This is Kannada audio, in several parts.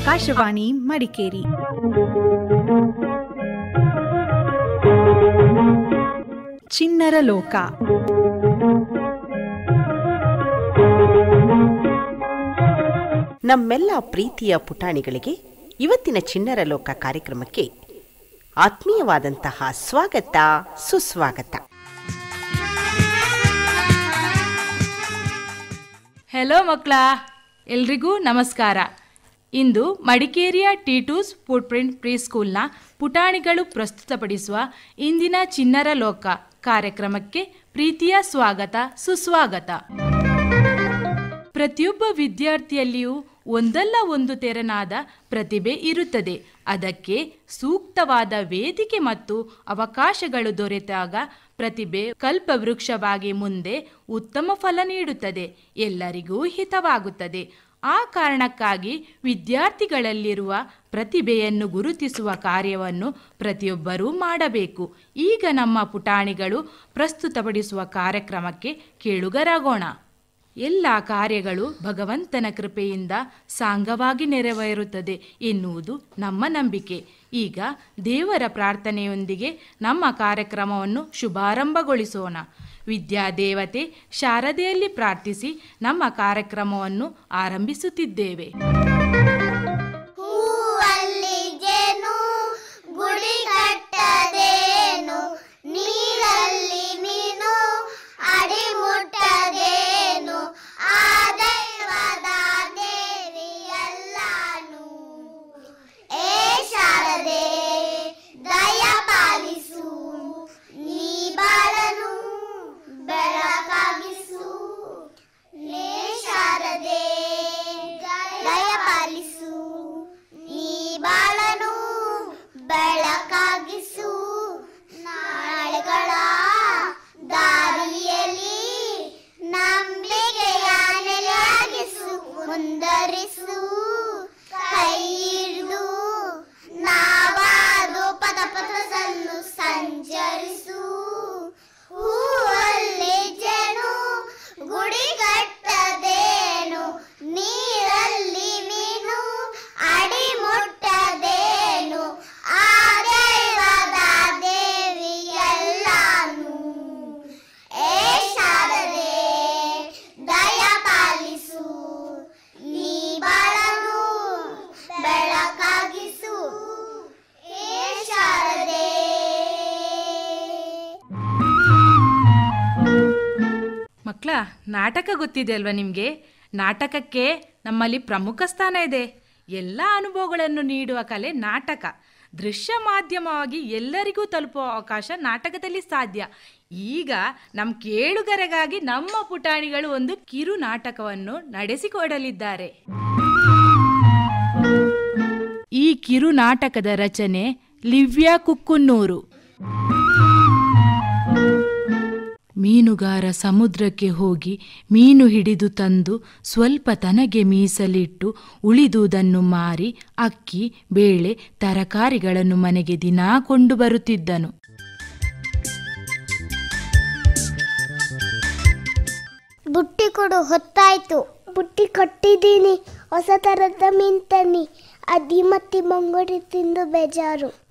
ಆಕಾಶವಾಣಿ ಮಡಿಕೇರಿ. ಚಿಣ್ಣರ ಲೋಕ. ನಮ್ಮೆಲ್ಲ ಪ್ರೀತಿಯ ಪುಟಾಣಿಗಳಿಗೆ ಇವತ್ತಿನ ಚಿಣ್ಣರ ಲೋಕ ಕಾರ್ಯಕ್ರಮಕ್ಕೆ ಆತ್ಮೀಯವಾದಂತಹ ಸ್ವಾಗತ, ಸುಸ್ವಾಗತ. ಹೆಲೋ ಮಕ್ಕಳ, ಎಲ್ರಿಗೂ ನಮಸ್ಕಾರ. ಇಂದು ಮಡಿಕೇರಿಯ ಟಿ2ಸ್ ಫುಟ್‌ಪ್ರಿಂಟ್ ಪ್ರೀಸ್ಕೂಲ್ನ ಪುಟಾಣಿಗಳು ಪ್ರಸ್ತುತಪಡಿಸುವ ಇಂದಿನ ಚಿಣ್ಣರ ಲೋಕ ಕಾರ್ಯಕ್ರಮಕ್ಕೆ ಪ್ರೀತಿಯ ಸ್ವಾಗತ, ಸುಸ್ವಾಗತ. ಪ್ರತಿಯೊಬ್ಬ ವಿದ್ಯಾರ್ಥಿಯಲ್ಲಿಯೂ ಒಂದಲ್ಲ ಒಂದು ತೆರನಾದ ಪ್ರತಿಭೆ ಇರುತ್ತದೆ. ಅದಕ್ಕೆ ಸೂಕ್ತವಾದ ವೇದಿಕೆ ಮತ್ತು ಅವಕಾಶಗಳು ದೊರೆತಾಗ ಪ್ರತಿಭೆ ಕಲ್ಪವೃಕ್ಷವಾಗಿ ಮುಂದೆ ಉತ್ತಮ ಫಲ ನೀಡುತ್ತದೆ, ಎಲ್ಲರಿಗೂ ಹಿತವಾಗುತ್ತದೆ. ಆ ಕಾರಣಕ್ಕಾಗಿ ವಿದ್ಯಾರ್ಥಿಗಳಲ್ಲಿರುವ ಪ್ರತಿಭೆಯನ್ನು ಗುರುತಿಸುವ ಕಾರ್ಯವನ್ನು ಪ್ರತಿಯೊಬ್ಬರೂ ಮಾಡಬೇಕು. ಈಗ ನಮ್ಮ ಪುಟಾಣಿಗಳು ಪ್ರಸ್ತುತಪಡಿಸುವ ಕಾರ್ಯಕ್ರಮಕ್ಕೆ ಕೇಳುಗರಾಗೋಣ. ಎಲ್ಲ ಕಾರ್ಯಗಳು ಭಗವಂತನ ಕೃಪೆಯಿಂದ ಸಾಂಗವಾಗಿ ನೆರವೇರುತ್ತದೆ ಎನ್ನುವುದು ನಮ್ಮ ನಂಬಿಕೆ. ಈಗ ದೇವರ ಪ್ರಾರ್ಥನೆಯೊಂದಿಗೆ ನಮ್ಮ ಕಾರ್ಯಕ್ರಮವನ್ನು ಶುಭಾರಂಭಗೊಳಿಸೋಣ. ವಿದ್ಯಾದೇವತೆ ಶಾರದೆಯಲ್ಲಿ ಪ್ರಾರ್ಥಿಸಿ ನಮ್ಮ ಕಾರ್ಯಕ್ರಮವನ್ನು ಆರಂಭಿಸುತ್ತಿದ್ದೇವೆ. ಮಕ್ಕಳ, ನಾಟಕ ಗೊತ್ತಿದೆ ಅಲ್ವಾ ನಿಮಗೆ? ನಾಟಕಕ್ಕೆ ನಮ್ಮಲ್ಲಿ ಪ್ರಮುಖ ಸ್ಥಾನ ಇದೆ. ಎಲ್ಲ ಅನುಭವಗಳನ್ನು ನೀಡುವ ಕಲೆ ನಾಟಕ. ದೃಶ್ಯ ಮಾಧ್ಯಮವಾಗಿ ಎಲ್ಲರಿಗೂ ತಲುಪುವ ಅವಕಾಶ ನಾಟಕದಲ್ಲಿ ಸಾಧ್ಯ. ಈಗ ನಮ್ಮ ಕೇಳುಗರಿಗಾಗಿ ನಮ್ಮ ಪುಟಾಣಿಗಳು ಒಂದು ಕಿರು ನಾಟಕವನ್ನು ನಡೆಸಿಕೊಡಲಿದ್ದಾರೆ. ಈ ಕಿರು ನಾಟಕದ ರಚನೆ ಲಿವ್ಯಾ ಕುಕ್ಕುನ್ನೂರು. ಮೀನುಗಾರ ಸಮುದ್ರಕ್ಕೆ ಹೋಗಿ ಮೀನು ಹಿಡಿದು ತಂದು ಸ್ವಲ್ಪ ತನಗೆ ಮೀಸಲಿಟ್ಟು ಉಳಿದುದನ್ನು ಮಾರಿ ಅಕ್ಕಿ, ಬೇಳೆ, ತರಕಾರಿಗಳನ್ನು ಮನೆಗೆ ದಿನಾ ಕೊಂಡು ಬರುತ್ತಿದ್ದನು. ಬುಟ್ಟಿ ಕೊಡು, ಹೊತ್ತಾಯ್ತು. ಬುಟ್ಟಿ ಕೊಟ್ಟಿದ್ದೀನಿ. ಹೊಸ ತರದ ಮೀನ್ ತನ್ನಿ. ಅದಿ ಮತ್ತಿ ಮಂಗೋಡಿ ತಿಂದು ಬೇಜಾರು.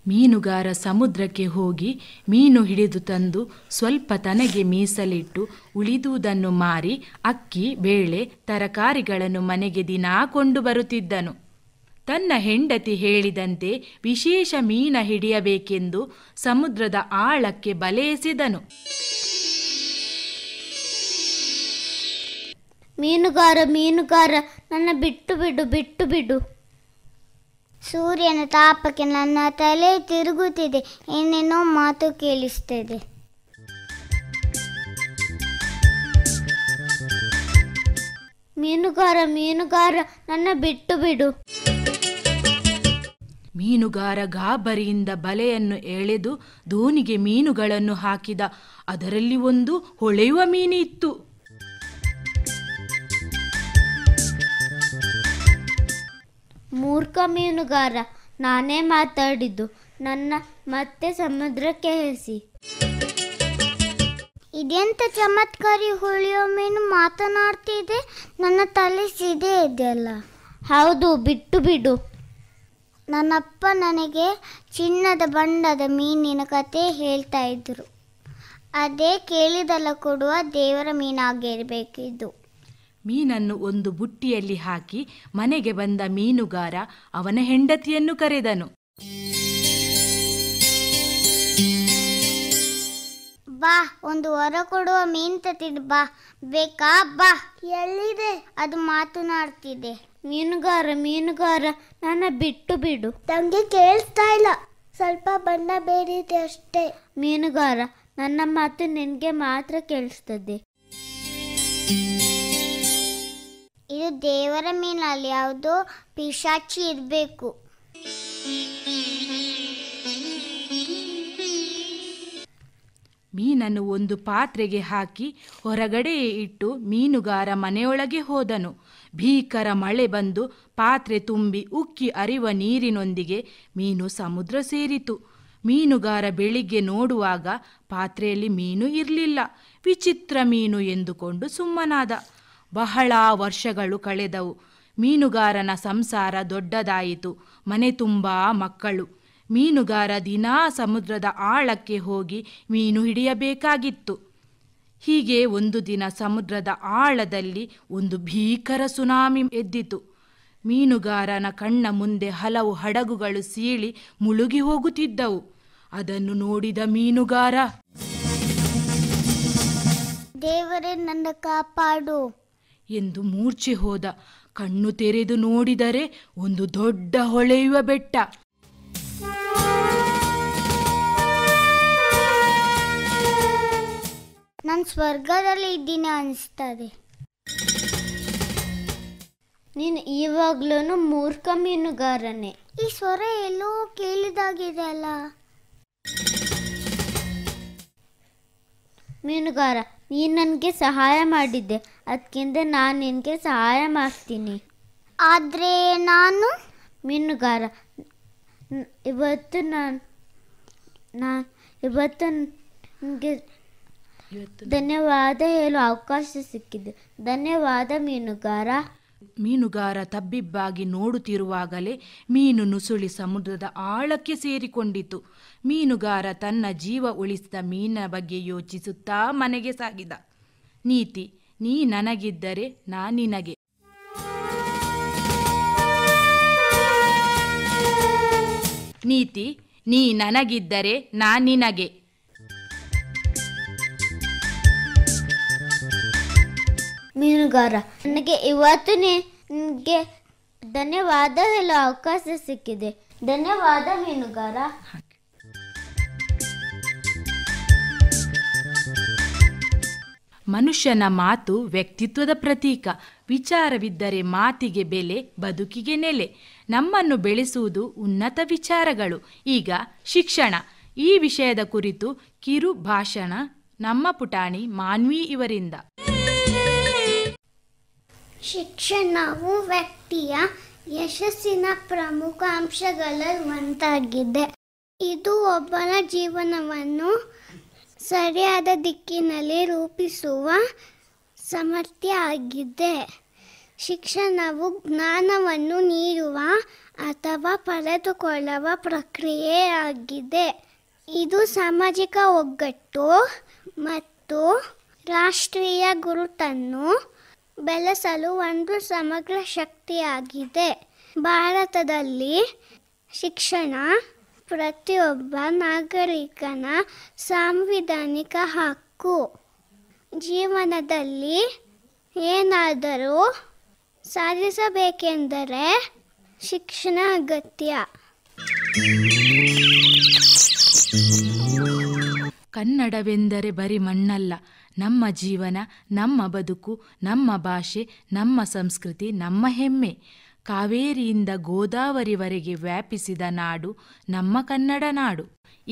ಮೀನುಗಾರ ಸಮುದ್ರಕ್ಕೆ ಹೋಗಿ ಮೀನು ಹಿಡಿದು ತಂದು ಸ್ವಲ್ಪ ತನಗೆ ಮೀಸಲಿಟ್ಟು ಉಳಿದುದನ್ನು ಮಾರಿ ಅಕ್ಕಿ, ಬೇಳೆ, ತರಕಾರಿಗಳನ್ನು ಮನೆಗೆ ದಿನಾ ಕೊಂಡು ಬರುತ್ತಿದ್ದನು. ತನ್ನ ಹೆಂಡತಿ ಹೇಳಿದಂತೆ ವಿಶೇಷ ಮೀನ ಹಿಡಿಯಬೇಕೆಂದು ಸಮುದ್ರದ ಆಳಕ್ಕೆ ಬಲೆ ಎಸೆದನು. ಮೀನುಗಾರ, ಮೀನುಗಾರ, ನನ್ನ ಬಿಟ್ಟು ಬಿಡು, ಬಿಟ್ಟು ಬಿಡು. ಸೂರ್ಯನ ತಾಪಕ್ಕೆ ನನ್ನ ತಲೆ ತಿರುಗುತ್ತಿದೆ. ಏನೇನೋ ಮಾತು ಕೇಳಿಸ್ತಿದೆ. ಮೀನುಗಾರ, ಮೀನುಗಾರ, ನನ್ನ ಬಿಟ್ಟು ಬಿಡು. ಮೀನುಗಾರ ಗಾಬರಿಯಿಂದ ಬಲೆಯನ್ನು ಎಳೆದು ದೋಣಿಗೆ ಮೀನುಗಳನ್ನು ಹಾಕಿದ. ಅದರಲ್ಲಿ ಒಂದು ಹೊಳೆಯುವ ಮೀನು ಇತ್ತು. ಮೂರ್ಖ ಮೀನುಗಾರ, ನಾನೇ ಮಾತಾಡಿದ್ದು. ನನ್ನ ಮತ್ತೆ ಸಮುದ್ರಕ್ಕೆ ಎಸೆಸಿ. ಇದೆಂತ ಚಮತ್ಕಾರಿ ಹುಳಿಯೋ ಮೀನು ಮಾತನಾಡ್ತಿದೆ, ನನ್ನ ತಲೆ ಸಿದೆ ಇದೆಯಲ್ಲ. ಹೌದು, ಬಿಟ್ಟು ಬಿಡು. ನನ್ನಪ್ಪ ನನಗೆ ಚಿನ್ನದ ಬಣ್ಣದ ಮೀನಿನ ಕತೆ ಹೇಳ್ತಾ ಇದ್ರು. ಅದೇ ಕೇಳಿದಲ್ಲ ಕೊಡುವ ದೇವರ ಮೀನಾಗಿರಬೇಕಿದ್ದು. ಮೀನನ್ನು ಒಂದು ಬುಟ್ಟಿಯಲ್ಲಿ ಹಾಕಿ ಮನೆಗೆ ಬಂದ ಮೀನುಗಾರ ಅವನ ಹೆಂಡತಿಯನ್ನು ಕರೆದನು. ಬಾ, ಒಂದು ವರ ಕೊಡುವ ಮೀನ್ ತತ್ತಿದ್ ಬಾ. ಬೇಕಾ? ಬಾ. ಎಲ್ಲಿದೆ? ಅದು ಮಾತನಾಡ್ತಿದೆ. ಮೀನುಗಾರ ನನ್ನ ಬಿಟ್ಟು ಬಿಡು. ತಂಗೆ ಕೇಳಿಸ್ತಾ ಇಲ್ಲ, ಸ್ವಲ್ಪ ಬಣ್ಣ ಬೇರಿದೆ ಅಷ್ಟೇ. ಮೀನುಗಾರ, ನನ್ನ ಮಾತು ನಿನಗೆ ಮಾತ್ರ ಕೇಳಿಸ್ತದೆ. ಇದು ದೇವರ ಮೀನಲ್ಲಿ ಯಾವುದೋ ಪಿಶಾಚಿ ಇರಬೇಕು. ಮೀನನ್ನು ಒಂದು ಪಾತ್ರೆಗೆ ಹಾಕಿ ಹೊರಗಡೆಯೇ ಇಟ್ಟು ಮೀನುಗಾರ ಮನೆಯೊಳಗೆ ಹೋದನು. ಭೀಕರ ಮಳೆ ಬಂದು ಪಾತ್ರೆ ತುಂಬಿ ಉಕ್ಕಿ ಹರಿವ ನೀರಿನೊಂದಿಗೆ ಮೀನು ಸಮುದ್ರ ಸೇರಿತು. ಮೀನುಗಾರ ಬೆಳಿಗ್ಗೆ ನೋಡುವಾಗ ಪಾತ್ರೆಯಲ್ಲಿ ಮೀನು ಇರಲಿಲ್ಲ. ವಿಚಿತ್ರ ಮೀನು ಎಂದುಕೊಂಡು ಸುಮ್ಮನಾದ. ಬಹಳ ವರ್ಷಗಳು ಕಳೆದವು. ಮೀನುಗಾರನ ಸಂಸಾರ ದೊಡ್ಡದಾಯಿತು. ಮನೆ ತುಂಬ ಮಕ್ಕಳು. ಮೀನುಗಾರ ದಿನಾ ಸಮುದ್ರದ ಆಳಕ್ಕೆ ಹೋಗಿ ಮೀನು ಹಿಡಿಯಬೇಕಾಗಿತ್ತು. ಹೀಗೆ ಒಂದು ದಿನ ಸಮುದ್ರದ ಆಳದಲ್ಲಿ ಒಂದು ಭೀಕರ ಸುನಾಮಿ ಎದ್ದಿತು. ಮೀನುಗಾರನ ಕಣ್ಣ ಮುಂದೆ ಹಲವು ಹಡಗುಗಳು ಸೀಳಿ ಮುಳುಗಿ ಹೋಗುತ್ತಿದ್ದವು. ಅದನ್ನು ನೋಡಿದ ಮೀನುಗಾರ, ದೇವರೇ ನನ್ನ ಕಾಪಾಡು ಎಂದು ಮೂರ್ಛೆ ಹೋದ. ಕಣ್ಣು ತೆರೆದು ನೋಡಿದರೆ ಒಂದು ದೊಡ್ಡ ಹೊಳೆಯುವ ಬೆಟ್ಟ. ನಾನು ಸ್ವರ್ಗದಲ್ಲಿ ಇದ್ದೀನಿ ಅನಿಸ್ತದೆ. ನೀನು ಇವಾಗ್ಲೂ ಮೂರ್ಖ ಮೀನುಗಾರನೇ. ಈ ಸ್ವರ ಎಲ್ಲೋ ಕೇಳಿದಾಗಿದೆ ಅಲ್ಲ. ಮೀನುಗಾರ, ನೀನು ನನಗೆ ಸಹಾಯ ಮಾಡಿದ್ದೆ, ಅದಕ್ಕಿಂತ ನಾನು ನಿನಗೆ ಸಹಾಯ ಮಾಡ್ತೀನಿ. ಆದರೆ ನಾನು ಮೀನುಗಾರ, ಇವತ್ತು ನನಗೆ ಧನ್ಯವಾದ ಹೇಳೋ ಅವಕಾಶ ಸಿಕ್ಕಿದೆ. ಧನ್ಯವಾದ ಮೀನುಗಾರ. ಮೀನುಗಾರ ತಬ್ಬಿಬ್ಬಾಗಿ ನೋಡುತ್ತಿರುವಾಗಲೇ ಮೀನು ನುಸುಳಿ ಸಮುದ್ರದ ಆಳಕ್ಕೆ ಸೇರಿಕೊಂಡಿತು. ಮೀನುಗಾರ ತನ್ನ ಜೀವ ಉಳಿಸಿದ ಮೀನಿನ ಬಗ್ಗೆ ಯೋಚಿಸುತ್ತಾ ಮನೆಗೆ ಸಾಗಿದ. ನೀತಿ: ನೀ ನನಗಿದ್ದರೆ ನಾ ನಿನಗೆ. ನೀತಿ: ನೀ ನನಗಿದ್ದರೆ ನಾ ನಿನಗೆ. ಮೀನುಗಾರ, ನನಗೆ ಇವತ್ತು ನಿನಗೆ ಧನ್ಯವಾದ ಹೇಳೋ ಅವಕಾಶ ಸಿಕ್ಕಿದೆ. ಧನ್ಯವಾದ ಮೀನುಗಾರ. ಮನುಷ್ಯನ ಮಾತು ವ್ಯಕ್ತಿತ್ವದ ಪ್ರತೀಕ. ವಿಚಾರವಿದ್ದರೆ ಮಾತಿಗೆ ಬೆಲೆ, ಬದುಕಿಗೆ ನೆಲೆ. ನಮ್ಮನ್ನು ಬೆಳೆಸುವುದು ಉನ್ನತ ವಿಚಾರಗಳು. ಈಗ ಶಿಕ್ಷಣ. ಈ ವಿಷಯದ ಕುರಿತು ಕಿರು ಭಾಷಣ ನಮ್ಮ ಪುಟಾಣಿ ಮಾನ್ವಿ ಇವರಿಂದ. ಶಿಕ್ಷಣವು ವ್ಯಕ್ತಿಯ ಯಶಸ್ಸಿನ ಪ್ರಮುಖ ಅಂಶಗಳಲ್ಲಿ ಒಂದಾಗಿದೆ. ಇದು ಒಬ್ಬನ ಜೀವನವನ್ನು ಸರಿಯಾದ ದಿಕ್ಕಿನಲ್ಲಿ ರೂಪಿಸುವ ಸಾಮರ್ಥ್ಯ ಆಗಿದೆ. ಶಿಕ್ಷಣವು ಜ್ಞಾನವನ್ನು ನೀಡುವ ಅಥವಾ ಪಡೆದುಕೊಳ್ಳುವ ಪ್ರಕ್ರಿಯೆಯಾಗಿದೆ. ಇದು ಸಾಮಾಜಿಕ ಒಗ್ಗಟ್ಟು ಮತ್ತು ರಾಷ್ಟ್ರೀಯ ಗುರುತನ್ನು ಬೆಳೆಸಲು ಒಂದು ಸಮಗ್ರ ಶಕ್ತಿಯಾಗಿದೆ. ಭಾರತದಲ್ಲಿ ಶಿಕ್ಷಣ ಪ್ರತಿಯೊಬ್ಬ ನಾಗರಿಕನ ಸಾಂವಿಧಾನಿಕ ಹಕ್ಕು. ಜೀವನದಲ್ಲಿ ಏನಾದರೂ ಸಾಧಿಸಬೇಕೆಂದರೆ ಶಿಕ್ಷಣ ಅಗತ್ಯ. ಕನ್ನಡವೆಂದರೆ ಬರೀ ಮಣ್ಣಲ್ಲ. ನಮ್ಮ ಜೀವನ, ನಮ್ಮ ಬದುಕು, ನಮ್ಮ ಭಾಷೆ, ನಮ್ಮ ಸಂಸ್ಕೃತಿ, ನಮ್ಮ ಹೆಮ್ಮೆ. ಕಾವೇರಿಯಿಂದ ಗೋದಾವರಿವರೆಗೆ ವ್ಯಾಪಿಸಿದ ನಾಡು ನಮ್ಮ ಕನ್ನಡ ನಾಡು.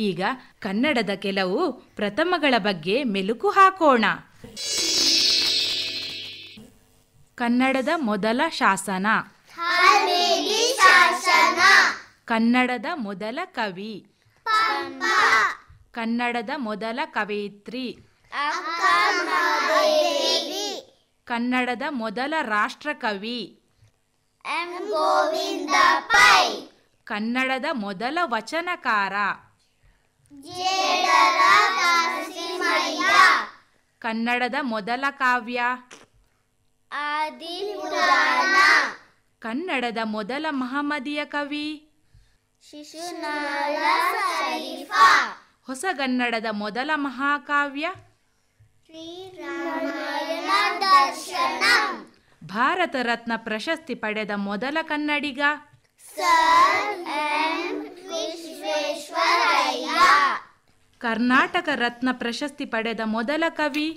ಈಗ ಕನ್ನಡದ ಕೆಲವು ಪ್ರಥಮಗಳ ಬಗ್ಗೆ ಮೆಲುಕು ಹಾಕೋಣ. ಕನ್ನಡದ ಮೊದಲ ಶಾಸನ. ಕನ್ನಡದ ಮೊದಲ ಕವಿ. ಕನ್ನಡದ ಮೊದಲ ಕವಯಿತ್ರಿ. ಕನ್ನಡದ ಮೊದಲ ರಾಷ್ಟ್ರಕವಿ. ಕನ್ನಡದ ಮೊದಲ ವಚನಕಾರ. ಕನ್ನಡದ ಮೊದಲ ಕಾವ್ಯ. ಕನ್ನಡದ ಮೊದಲ ಮಹಮ್ಮದೀಯ ಕವಿ. ಹೊಸಗನ್ನಡದ ಮೊದಲ ಮಹಾಕಾವ್ಯ. ಭಾರತ ರತ್ನ ಪ್ರಶಸ್ತಿ ಪಡೆದ ಮೊದಲ ಕನ್ನಡಿಗ. ಕರ್ನಾಟಕ ರತ್ನ ಪ್ರಶಸ್ತಿ ಪಡೆದ ಮೊದಲ ಕವಿ.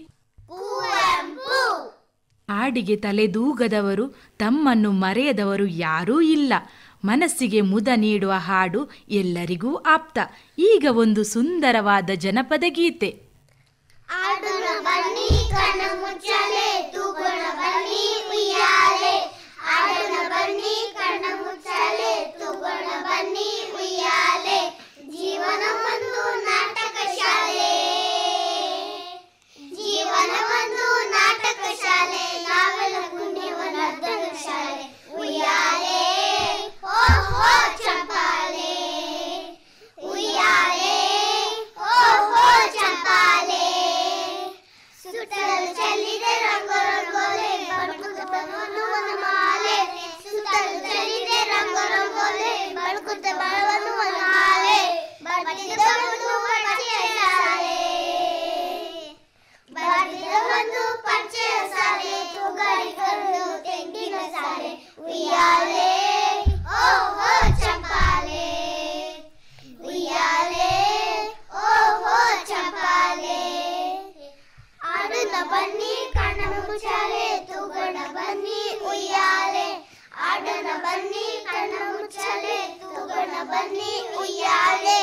ಹಾಡಿಗೆ ತಲೆದೂಗದವರು, ತಮ್ಮನ್ನು ಮರೆಯದವರು ಯಾರೂ ಇಲ್ಲ. ಮನಸ್ಸಿಗೆ ಮುದ ನೀಡುವ ಹಾಡು ಎಲ್ಲರಿಗೂ ಆಪ್ತ. ಈಗ ಒಂದು ಸುಂದರವಾದ ಜನಪದ ಗೀತೆ. ಜೀವನ ಒಂದು ನಾಟಕ ಶಾಲೆ, ಜೀವನ ಒಂದು ನಾಟಕ ಶಾಲೆ, ನಾವೆಲ್ಲ ಪುಣ್ಯವನರ್ಧನ ಶಾಲೆ. ಉಯ್ಯಾಲೆ ಓ ಹೋ ಚಂಪಾಲೆ, ಉಯ್ಯಾಲೆ ಓ ಹೋ ಚಂಪಾಲೆ, ಸುತ್ತಲೂ ಚೆಲ್ಲಿದೆ ರಂಗೋಲೆ, ಬಡ್ಕುತ್ತವನ್ನು ಮಾಲೆ, ಸುತ್ತಲೂ ಚೆಲ್ಲಿದೆ ರಂಗೋಲೆ, ಬಡ್ಕುತ್ತ ಬಲವನ್ನು ಮಾಲೆ, ಬಡ್ಡಿದ ಒಂದು ಪಂಚೆಯ ಸಾಲೆ, ಬಡ್ಡಿದ ಒಂದು ಪಂಚೆಯ ಸಾಲೆ, ತೂಗಾಡಿಕೊಂಡು ತೆಂಗಿನ ಸಾಲೆ. ಉಯ್ಯಾಲೆ ಓ ಹೋ ಚಂಪಾಲೆ, ಉಯ್ಯಾಲೆ ಓ ಹೋ ಚಂಪಾಲೆ, ಆಡೋಣ ಬನ್ನಿ ಕಣ್ಣ ಮುಚ್ಚಾಲೆ, ತೂಗೋಣ ಬನ್ನಿ ಉಯ್ಯಾಲೆ, ಆಡೋಣ ಬನ್ನಿ ಕಣ್ಣ ಮುಚ್ಚಾಲೆ, ತೂಗೋಣ ಬನ್ನಿ ಉಯ್ಯಾಲೆ.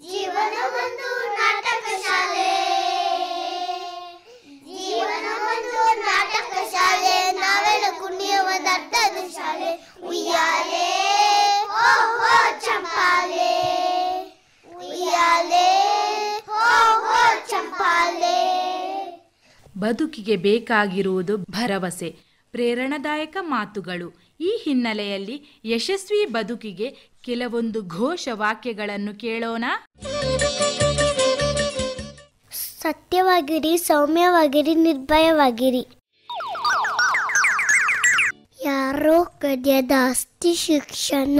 ಜೀವನ ಒಂದು ನಾಟಕ ಶಾಲೆ, ಜೀವನ ಒಂದು ನಾಟಕ ಶಾಲೆ, ನಾವೆಲ್ಲ ಕುಣಿಯುವ ಅರ್ಥದ ಶಾಲೆ. ಉಯ್ಯಾಲೆ ಓ ಹೋ ಚಂಪಾಲೆ, ಉಯ್ಯಾಲೆ ಓ ಹೋ ಚಂಪಾಲೆ. ಬದುಕಿಗೆ ಬೇಕಾಗಿರುವುದು ಭರವಸೆ, ಪ್ರೇರಣಾದಾಯಕ ಮಾತುಗಳು. ಈ ಹಿನ್ನೆಲೆಯಲ್ಲಿ ಯಶಸ್ವಿ ಬದುಕಿಗೆ ಕೆಲವೊಂದು ಘೋಷ ವಾಕ್ಯಗಳನ್ನು ಕೇಳೋಣ. ಸತ್ಯವಾಗಿರಿ, ಸೌಮ್ಯವಾಗಿರಿ, ನಿರ್ಭಯವಾಗಿರಿ. ಯಾರೋ ಕಲಿಯದ ಆಸ್ತಿ ಶಿಕ್ಷಣ.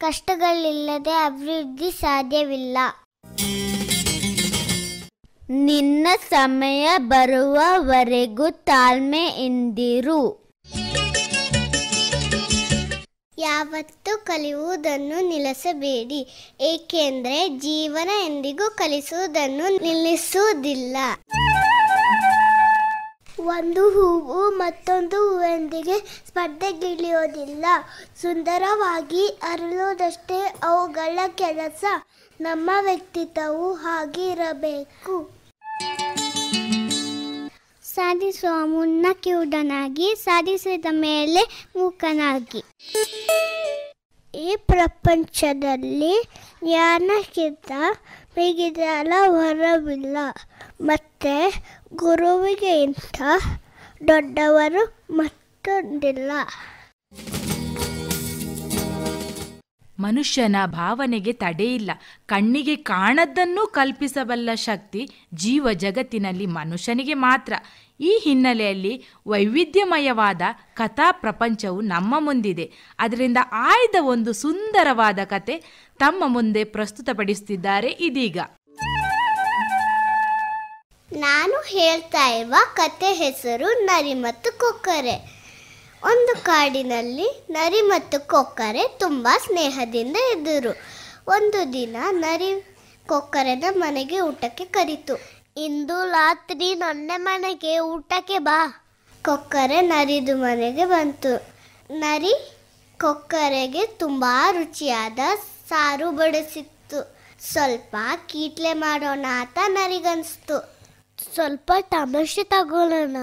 ಕಷ್ಟಗಳಿಲ್ಲದೆ ಅಭಿವೃದ್ಧಿ ಸಾಧ್ಯವಿಲ್ಲ. ನಿನ್ನ ಸಮಯ ಬರುವವರೆಗೂ ತಾಳ್ಮೆಯಿಂದಿರು. ಯಾವತ್ತೂ ಕಲಿಯುವುದನ್ನು ನಿಲ್ಲಿಸಬೇಡಿ, ಏಕೆಂದರೆ ಜೀವನ ಎಂದಿಗೂ ಕಲಿಸುವುದನ್ನು ನಿಲ್ಲಿಸುವುದಿಲ್ಲ. ಒಂದು ಹೂವು ಮತ್ತೊಂದು ಹೂವೊಂದಿಗೆ ಸ್ಪರ್ಧೆಗಿಳಿಯೋದಿಲ್ಲ. ಸುಂದರವಾಗಿ ಅರಳುವುದಷ್ಟೇ ಅವುಗಳ ಕೆಲಸ. ನಮ್ಮ ವ್ಯಕ್ತಿತ್ವವು ಹಾಗಿರಬೇಕು. ಸಾಧಿಸುವ ಮುನ್ನ ಕಿವುಡನಾಗಿ, ಸಾಧಿಸಿದ ಮೇಲೆ ಮೂಕನಾಗಿ. ಈ ಪ್ರಪಂಚದಲ್ಲಿ ಜ್ಞಾನಕ್ಕಿಂತ ಮಿಗಿದ ವರವಿಲ್ಲ, ಮತ್ತೆ ಗುರುವಿಗಿಂತ ದೊಡ್ಡವರು ಮತ್ತೊಂದಿಲ್ಲ. ಮನುಷ್ಯನ ಭಾವನೆಗೆ ತಡೆಯಿಲ್ಲ. ಕಣ್ಣಿಗೆ ಕಾಣದ್ದನ್ನು ಕಲ್ಪಿಸಬಲ್ಲ ಶಕ್ತಿ ಜೀವ ಜಗತ್ತಿನಲ್ಲಿ ಮನುಷ್ಯನಿಗೆ ಮಾತ್ರ. ಈ ಹಿನ್ನೆಲೆಯಲ್ಲಿ ವೈವಿಧ್ಯಮಯವಾದ ಕಥಾ ಪ್ರಪಂಚವು ನಮ್ಮ ಮುಂದಿದೆ. ಅದರಿಂದ ಆಯ್ದ ಒಂದು ಸುಂದರವಾದ ಕತೆ ತಮ್ಮ ಮುಂದೆ ಪ್ರಸ್ತುತಪಡಿಸುತ್ತಿದ್ದಾರೆ ಇದೀಗ. ನಾನು ಹೇಳ್ತಾ ಇರುವ ಕತೆ ಹೆಸರು ನರಿ ಮತ್ತು ಕೊಕ್ಕರೆ. ಒಂದು ಕಾಡಿನಲ್ಲಿ ನರಿ ಮತ್ತು ಕೊಕ್ಕರೆ ತುಂಬ ಸ್ನೇಹದಿಂದ ಇದ್ದರು. ಒಂದು ದಿನ ನರಿ ಕೊಕ್ಕರೆನ ಮನೆಗೆ ಊಟಕ್ಕೆ ಕರೀತು. ಇಂದು ರಾತ್ರಿ ನನ್ನ ಮನೆಗೆ ಊಟಕ್ಕೆ ಬಾ. ಕೊಕ್ಕರೆ ನರಿದು ಮನೆಗೆ ಬಂತು. ನರಿ ಕೊಕ್ಕರೆಗೆ ತುಂಬ ರುಚಿಯಾದ ಸಾರು ಬಡಿಸಿತ್ತು. ಸ್ವಲ್ಪ ಕೀಟ್ಲೆ ಮಾಡೋಣ ಅಂತ ನರಿಗನ್ನಿಸ್ತು. ಸ್ವಲ್ಪ ತಮಾಷೆ ತಗೊಳ್ಳೋಣ.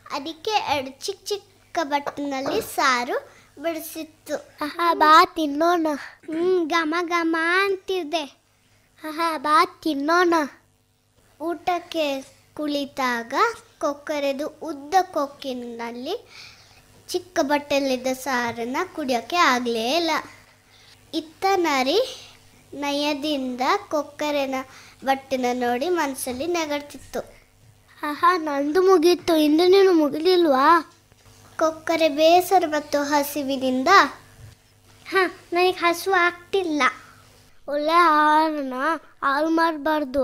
ಅದಕ್ಕೆ ಎರಡು ಚಿಕ್ಕ ಚಿಕ್ಕ ಬಟ್ಟನಲ್ಲಿ ಸಾರು ಬಡಿಸಿತ್ತು. ಬಾ ತಿನ್ನೋಣ. ಘಮ ಘಮ ಅಂತಿದೆ. ಬಾ ತಿನ್ನೋಣ. ಊಟಕ್ಕೆ ಕುಳಿತಾಗ ಕೊಕ್ಕರೆದು ಉದ್ದ ಕೊಕ್ಕಿನಲ್ಲಿ ಚಿಕ್ಕ ಬಟ್ಟೆಯಲ್ಲಿದ್ದ ಸಾರನ್ನು ಕುಡಿಯೋಕ್ಕೆ ಆಗಲೇ ಇಲ್ಲ. ಇತ್ತ ನರಿ ನಯದಿಂದ ಕೊಕ್ಕರೆನ ಬಟ್ಟೆನ ನೋಡಿ ಮನಸ್ಸಲ್ಲಿ ನೆಗಡ್ತಿತ್ತು. ಆಹಾ, ನಂದು ಮುಗೀತು, ಇಂದು ನೀನು ಮುಗಿಲಿಲ್ವಾ? ಕೊಕ್ಕರೆ ಬೇಸರ ಮತ್ತು ಹಸಿವಿನಿಂದ ನನಗೆ ಹಸಿವು ಆಗ್ತಿಲ್ಲ. ಒಳ್ಳೆ ಆಹಾರನ ಹಾಳು ಮಾಡಬಾರ್ದು,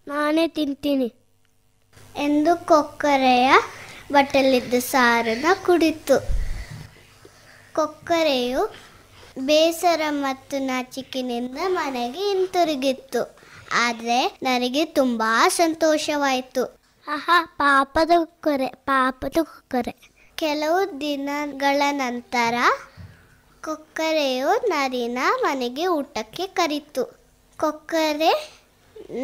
ನಾನೇ ತಿಂತೀನಿ ಎಂದು ಕೊಕ್ಕರೆಯ ಬಟ್ಟೆಯಲ್ಲಿದ್ದ ಸಾರನ್ನು ಕುಡಿತು. ಕೊಕ್ಕರೆಯು ಬೇಸರ ಮತ್ತು ನಾಚಿಕೆಯಿಂದ ಮನೆಗೆ ಹಿಂತಿರುಗಿತ್ತು. ಆದರೆ ನನಗೆ ತುಂಬ ಸಂತೋಷವಾಯಿತು. ಆಹಾ, ಪಾಪದ ಕೊಕ್ಕರೆ. ಕೆಲವು ದಿನಗಳ ನಂತರ ಕೊಕ್ಕರೆಯು ನರಿನ ಮನೆಗೆ ಊಟಕ್ಕೆ ಕರೀತು. ಕೊಕ್ಕರೆ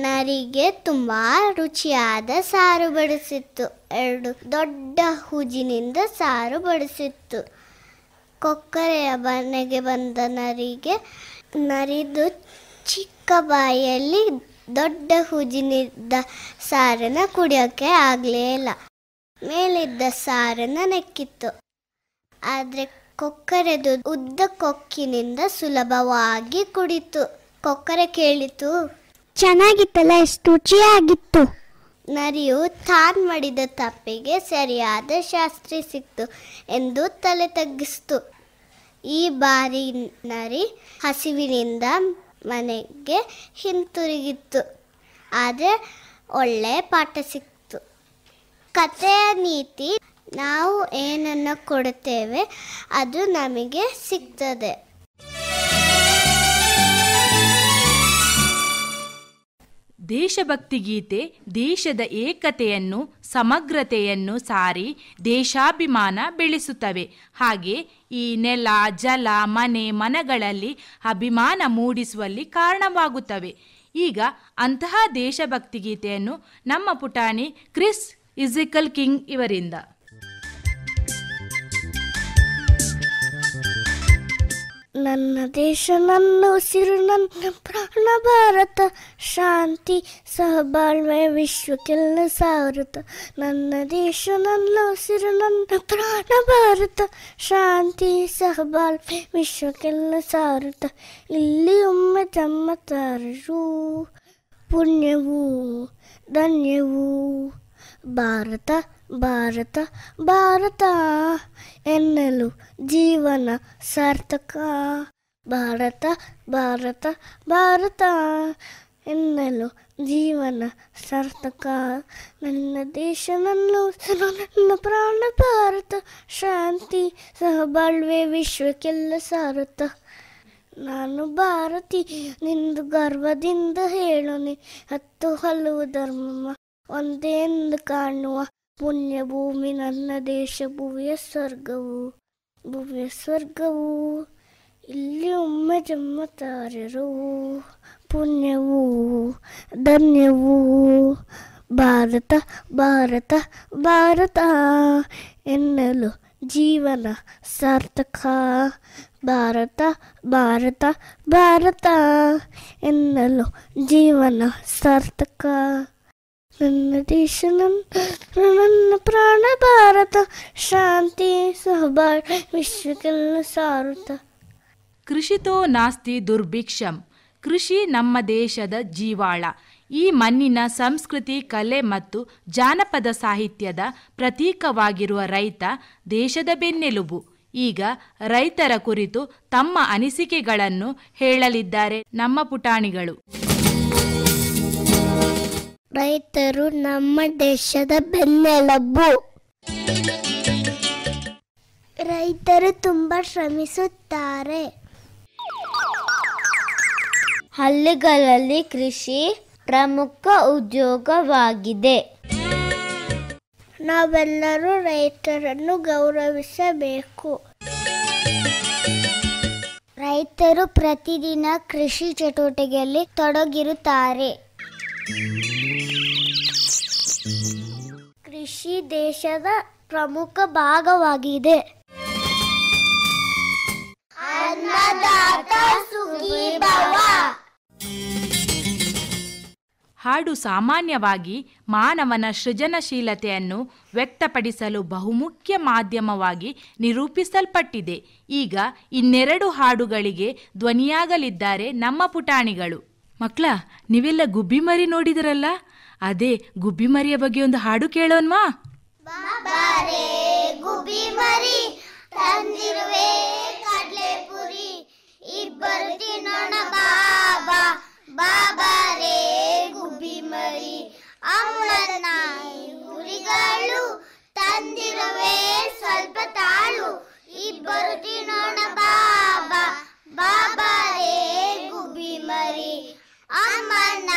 ನರಿಗೆ ತುಂಬ ರುಚಿಯಾದ ಸಾರು ಬಡಿಸಿತ್ತು. 2 ದೊಡ್ಡ ಹೂಜಿನಿಂದ ಸಾರು ಬಡಿಸಿತ್ತು. ಕೊಕ್ಕರೆಯ ಮನೆಗೆ ಬಂದ ನರಿದು ಚಿಕ್ಕ ಬಾಯಲ್ಲಿ ದೊಡ್ಡ ಹೂಜಿನಿದ್ದ ಸಾರನ್ನು ಕುಡಿಯೋಕ್ಕೆ ಆಗಲೇ ಇಲ್ಲ. ಮೇಲಿದ್ದ ಸಾರನ್ನು ನೆಕ್ಕಿತ್ತು. ಆದರೆ ಕೊಕ್ಕರೆದು ಉದ್ದ ಕೊಕ್ಕಿನಿಂದ ಸುಲಭವಾಗಿ ಕುಡಿತು. ಕೊಕ್ಕರೆ ಕೇಳಿತು, ಚೆನ್ನಾಗಿತ್ತಲ್ಲ, ಎಷ್ಟು ರುಚಿಯಾಗಿತ್ತು. ನರಿಯು ತಾನು ಮಾಡಿದ ತಪ್ಪಿಗೆ ಸರಿಯಾದ ಶಾಸ್ತಿ ಸಿಕ್ತು ಎಂದು ತಲೆ ತಗ್ಗಿಸಿತು. ಈ ಬಾರಿ ನರಿ ಹಸಿವಿನಿಂದ ಮನೆಗೆ ಹಿಂತಿರುಗಿತ್ತು. ಆದರೆ ಒಳ್ಳೆ ಪಾಠ ಸಿಕ್ತು. ಕಥೆಯ ನೀತಿ: ನಾವು ಏನನ್ನು ಕೊಡುತ್ತೇವೆ ಅದು ನಮಗೆ ಸಿಗ್ತದೆ. ದೇಶಭಕ್ತಿ ಗೀತೆ ದೇಶದ ಏಕತೆಯನ್ನು, ಸಮಗ್ರತೆಯನ್ನು ಸಾರಿ ದೇಶಾಭಿಮಾನ ಬೆಳೆಸುತ್ತವೆ. ಹಾಗೆ ಈ ನೆಲ, ಜಲ, ಮನಗಳಲ್ಲಿ ಅಭಿಮಾನ ಮೂಡಿಸುವಲ್ಲಿ ಕಾರಣವಾಗುತ್ತವೆ. ಈಗ ಅಂತಹ ದೇಶಭಕ್ತಿ ಗೀತೆಯನ್ನು ನಮ್ಮ ಪುಟಾಣಿ ಕ್ರಿಸ್ ಇಜಿಕಲ್ ಕಿಂಗ್ ಇವರಿಂದ. ನನ್ನ ದೇಶ, ನನ್ನ ಉಸಿರು, ನನ್ನ ಪ್ರಾಣ ಭಾರತ, ಶಾಂತಿ ಸಹಬಾಳ್ವೆ ವಿಶ್ವಕ್ಕೆಲ್ಲ ಸಾರುತ್ತ. ನನ್ನ ದೇಶ, ನನ್ನ ಉಸಿರು, ನನ್ನ ಪ್ರಾಣ ಭಾರತ, ಶಾಂತಿ ಸಹಬಾಳ್ವೆ ವಿಶ್ವಕ್ಕೆಲ್ಲ ಸಾರುತ್ತ. ಇಲ್ಲಿ ಒಮ್ಮೆ ತಮ್ಮ ತಾರರು ಪುಣ್ಯವೂ ಧನ್ಯವೂ ಭಾರತ ಭಾರತ ಭಾರತ ಎನ್ನಲು ಜೀವನ ಸಾರ್ಥಕ. ಭಾರತ ಭಾರತ ಭಾರತ ಎನ್ನಲು ಜೀವನ ಸಾರ್ಥಕ. ನನ್ನ ದೇಶ, ನನ್ನ ಉಸಿರು, ನನ್ನ ಪ್ರಾಣ ಭಾರತ, ಶಾಂತಿ ಸಹಬಾಳ್ವೆ ವಿಶ್ವಕ್ಕೆಲ್ಲ ಸಾರುತ್ತ. ನಾನು ಭಾರತಿ ನಿಂದು ಗರ್ವದಿಂದ ಹೇಳೋನೆ, 10 ಹಲವು ಧರ್ಮ ಒಂದೇ ಎಂದು ಕಾಣುವ ಪುಣ್ಯ ಭೂಮಿ ನನ್ನ ದೇಶ, ಭುವಿಯ ಸ್ವರ್ಗವು. ಇಲ್ಲಿ ಒಮ್ಮೆ ಜಮ್ಮ ತಾರರು ಪುಣ್ಯವೂ ಧನ್ಯವೂ ಭಾರತ ಭಾರತ ಭಾರತ ಎನ್ನಲು ಜೀವನ ಸಾರ್ಥಕ. ಭಾರತ ಭಾರತ ಭಾರತ ಎನ್ನಲು ಜೀವನ ಸಾರ್ಥಕ. ನನ್ನ ದೇಶ, ನನ್ನ ಪ್ರಾಣ ಭಾರತ, ಶಾಂತಿ ಸಹಬಾಳ್ವೆ ವಿಶ್ವಕ್ಕೆಲ್ಲ ಸಾರುತ್ತ. ಕೃಷಿತೋ ನಾಸ್ತಿ ದುರ್ಭಿಕ್ಷಂ. ಕೃಷಿ ನಮ್ಮ ದೇಶದ ಜೀವಾಳ. ಈ ಮಣ್ಣಿನ ಸಂಸ್ಕೃತಿ, ಕಲೆ ಮತ್ತು ಜಾನಪದ ಸಾಹಿತ್ಯದ ಪ್ರತೀಕವಾಗಿರುವ ರೈತ ದೇಶದ ಬೆನ್ನೆಲುಬು. ಈಗ ರೈತರ ಕುರಿತು ತಮ್ಮ ಅನಿಸಿಕೆಗಳನ್ನು ಹೇಳಲಿದ್ದಾರೆ ನಮ್ಮ ಪುಟಾಣಿಗಳು. ರೈತರು ನಮ್ಮ ದೇಶದ ಬೆನ್ನೆಲುಬು. ರೈತರು ತುಂಬಾ ಶ್ರಮಿಸುತ್ತಾರೆ. ಹಳ್ಳಿಗಳಲ್ಲಿ ಕೃಷಿ ಪ್ರಮುಖ ಉದ್ಯೋಗವಾಗಿದೆ. ನಾವೆಲ್ಲರೂ ರೈತರನ್ನು ಗೌರವಿಸಬೇಕು. ರೈತರು ಪ್ರತಿದಿನ ಕೃಷಿ ಚಟುವಟಿಕೆಯಲ್ಲಿ ತೊಡಗಿರುತ್ತಾರೆ. ಕೃಷಿ ದೇಶದ ಪ್ರಮುಖ ಭಾಗವಾಗಿದೆ. ಅನ್ನದಾತ ಸುಖೀ ಭವ. ಹಾಡು ಸಾಮಾನ್ಯವಾಗಿ ಮಾನವನ ಸೃಜನಶೀಲತೆಯನ್ನು ವ್ಯಕ್ತಪಡಿಸಲು ಬಹುಮುಖ್ಯ ಮಾಧ್ಯಮವಾಗಿ ನಿರೂಪಿಸಲ್ಪಟ್ಟಿದೆ. ಈಗ ಇನ್ನೆರಡು ಹಾಡುಗಳಿಗೆ ಧ್ವನಿಯಾಗಲಿದ್ದಾರೆ ನಮ್ಮ ಪುಟಾಣಿಗಳು. ಮಕ್ಕಳ, ನೀವೆಲ್ಲ ಗುಬ್ಬಿ ಮರಿ ನೋಡಿದ್ರಲ್ಲ, ಅದೇ ಗುಬ್ಬಿ ಮರಿಯ ಬಗ್ಗೆ ಒಂದು ಹಾಡು ಕೇಳೋನ್ವಾ? ಗುಬ್ಬಿ ಮರಿ ತಂದಿರುವೆ ಕಡ್ಲೆ ಪುರಿ, ಇಬ್ಬರು ತಿನ್ನೋಣ ಬಾಬಾ ಬಾಬಾ ರೇ ಗುಬ್ಬಿ ಮರಿ. ಅಮ್ಮನ ಪುರಿಗಳು ತಂದಿರುವೆ ಸ್ವಲ್ಪ ತಾಳು, ಇಬ್ಬರು ತಿನ್ನೋಣ ಬಾಬಾ ಬಾಬಾ ರೇ ಗುಬ್ಬಿ ಮರಿ. ಅಮ್ಮನ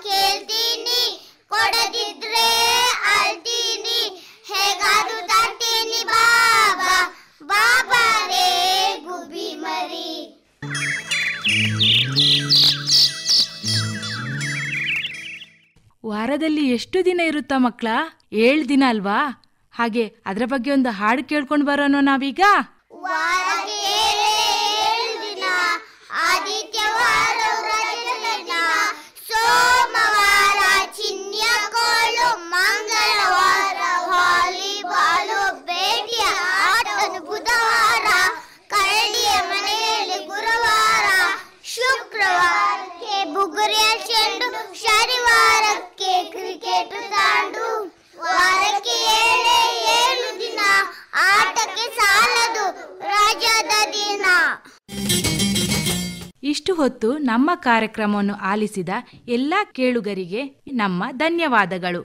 ಕೇಳ್ತೀನಿ, ಕೊಡದಿದ್ರೆ ಅಳ್ತೀನಿ, ಹೇಗಾದ್ರೂ ತರ್ತೀನಿ ಬಾಬಾ ಬಾಬಾ ರೇ ಗುಬ್ಬಿ ಮರಿ. ವಾರದಲ್ಲಿ ಎಷ್ಟು ದಿನ ಇರುತ್ತಾ ಮಕ್ಕಳ? 7 ದಿನ ಅಲ್ವಾ? ಹಾಗೆ ಅದರ ಬಗ್ಗೆ ಒಂದು ಹಾಡು ಕೇಳ್ಕೊಂಡು ಬರೋಣ ನಾವೀಗ. ವಾರಕ್ಕೆ 7 ದಿನ, ಆದಿತ್ಯವಾರ ರಜದಿನ, ಸೋಮವಾರ ಚಿನ್ಯ ಕೋಲು, ಮಂಗಳವಾರ ವಾಲಿಬಾಲು, ಭೇಟಿಯ ಆಟನು ಬುಧವಾರ, ಕರಡಿಯ ಮನೆಯಲ್ಲಿ ಗುರುವಾರ, ಶುಕ್ರವಾರಕ್ಕೆ ಬುಗುರಿಯ ಚೆಂಡು, ಶನಿವಾರಕ್ಕೆ ಕ್ರಿಕೆಟ್ ದಾಂಡು. ವಾರಕ್ಕೆ 7 ದಿನ, ಆಟಕ್ಕೆ ಸಾಲದು ರಜದ ದಿನ. ಇಷ್ಟು ಹೊತ್ತು ನಮ್ಮ ಕಾರ್ಯಕ್ರಮವನ್ನು ಆಲಿಸಿದ ಎಲ್ಲ ಕೇಳುಗರಿಗೆ ನಮ್ಮ ಧನ್ಯವಾದಗಳು.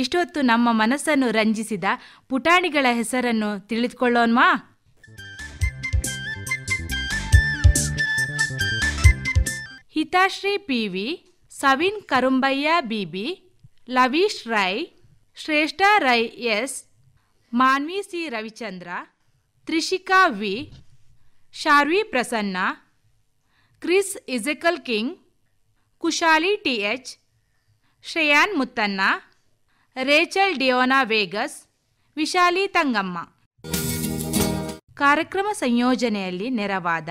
ಇಷ್ಟೊತ್ತು ನಮ್ಮ ಮನಸ್ಸನ್ನು ರಂಜಿಸಿದ ಪುಟಾಣಿಗಳ ಹೆಸರನ್ನು ತಿಳಿದುಕೊಳ್ಳೋಣ್ವಾ? Hithashree P V, Savin Karumbaiah B B, Laveesh Rai, Shreshta Rai S, Manvi C Ravichandra, Trishika V, Sharvi Prasanna, Chris Ezekiel King, Kushali T H, Shreyan Muthanna, Rachel Deona Vegas, Vishali Thangamma. ಕಾರ್ಯಕ್ರಮ ಸಂಯೋಜನೆಯಲ್ಲಿ ನೆರವಾದ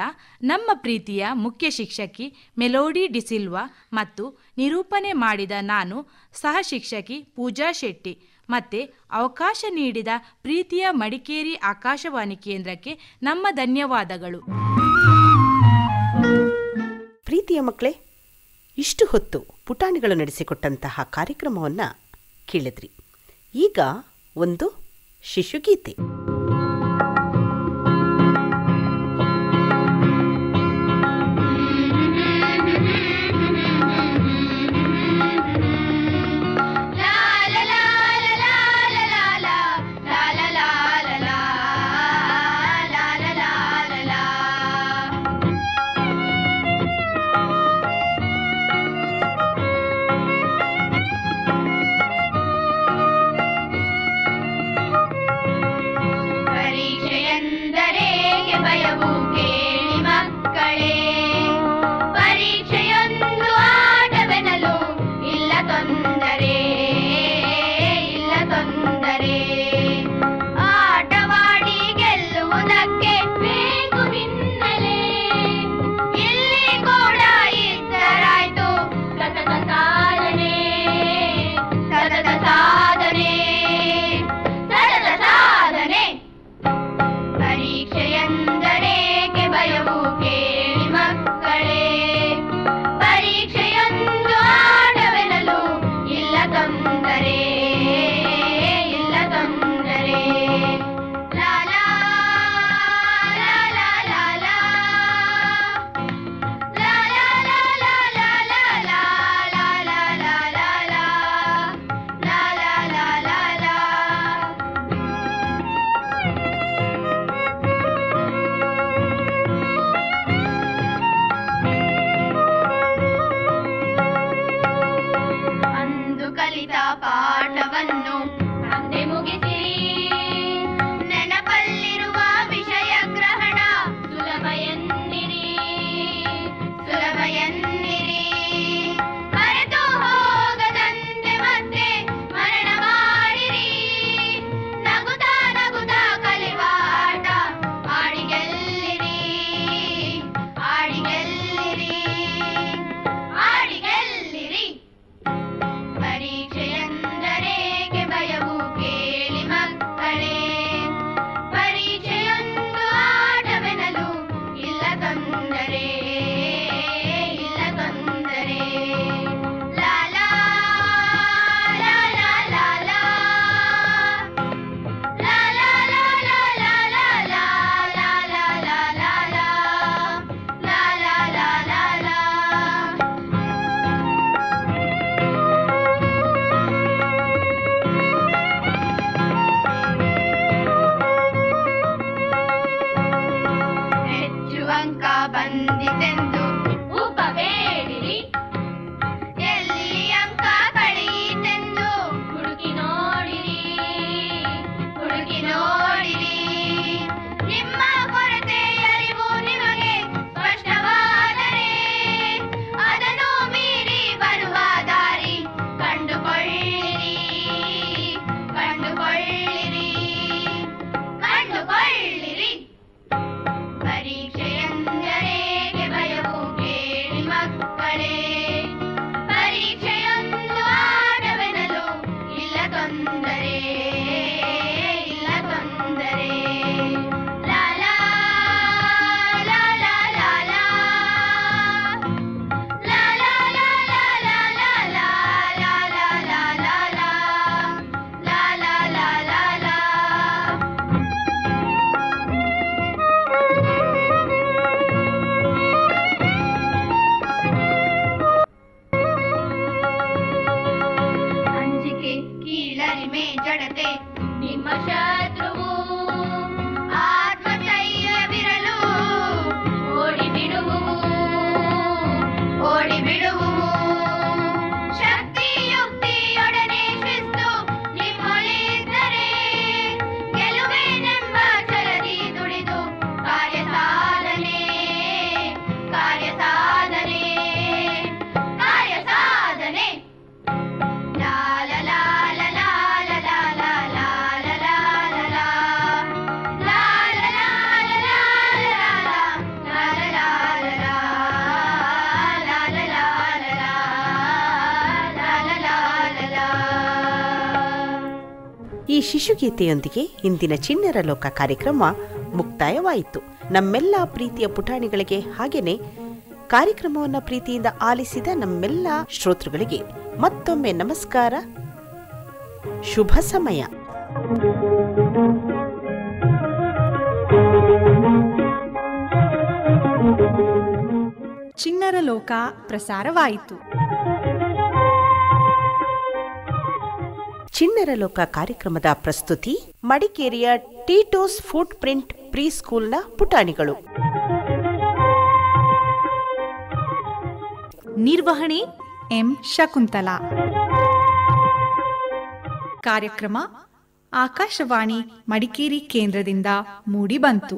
ನಮ್ಮ ಪ್ರೀತಿಯ ಮುಖ್ಯ ಶಿಕ್ಷಕಿ ಮೆಲೋಡಿ ಡಿಸಿಲ್ವಾ ಮತ್ತು ನಿರೂಪಣೆ ಮಾಡಿದ ನಾನು ಸಹ ಶಿಕ್ಷಕಿ ಪೂಜಾ ಶೆಟ್ಟಿ. ಮತ್ತೆ ಅವಕಾಶ ನೀಡಿದ ಪ್ರೀತಿಯ ಮಡಿಕೇರಿ ಆಕಾಶವಾಣಿ ಕೇಂದ್ರಕ್ಕೆ ನಮ್ಮ ಧನ್ಯವಾದಗಳು. ಪ್ರೀತಿಯ ಮಕ್ಕಳೇ, ಇಷ್ಟು ಹೊತ್ತು ಪುಟಾಣಿಗಳು ನಡೆಸಿಕೊಟ್ಟಂತಹ ಕಾರ್ಯಕ್ರಮವನ್ನು ಕೇಳಿದ್ರಿ. ಈಗ ಒಂದು ಶಿಶುಗೀತೆ. ಶಿಶುಗೀತೆಯೊಂದಿಗೆ ಇಂದಿನ ಚಿಣ್ಣರ ಲೋಕ ಕಾರ್ಯಕ್ರಮ ಮುಕ್ತಾಯವಾಯಿತು. ನಮ್ಮೆಲ್ಲ ಪ್ರೀತಿಯ ಪುಟಾಣಿಗಳಿಗೆ ಹಾಗೇನೆ ಕಾರ್ಯಕ್ರಮವನ್ನು ಪ್ರೀತಿಯಿಂದ ಆಲಿಸಿದ ನಮ್ಮೆಲ್ಲ ಶ್ರೋತೃಗಳಿಗೆ ಮತ್ತೊಮ್ಮೆ ನಮಸ್ಕಾರ, ಶುಭ ಸಮಯ. ಚಿಣ್ಣರ ಲೋಕ ಪ್ರಸಾರವಾಯಿತು. ಚಿಣ್ಣರ ಲೋಕ ಕಾರ್ಯಕ್ರಮದ ಪ್ರಸ್ತುತಿ ಮಡಿಕೇರಿಯ ಟೀಟೋಸ್ ಫುಟ್ ಪ್ರಿಂಟ್ ಪ್ರೀ ಸ್ಕೂಲ್ನ ಪುಟಾಣಿಗಳು. ನಿರ್ವಹಣೆ ಎಂ ಶಕುಂತಲಾ. ಕಾರ್ಯಕ್ರಮ ಆಕಾಶವಾಣಿ ಮಡಿಕೇರಿ ಕೇಂದ್ರದಿಂದ ಮೂಡಿಬಂತು.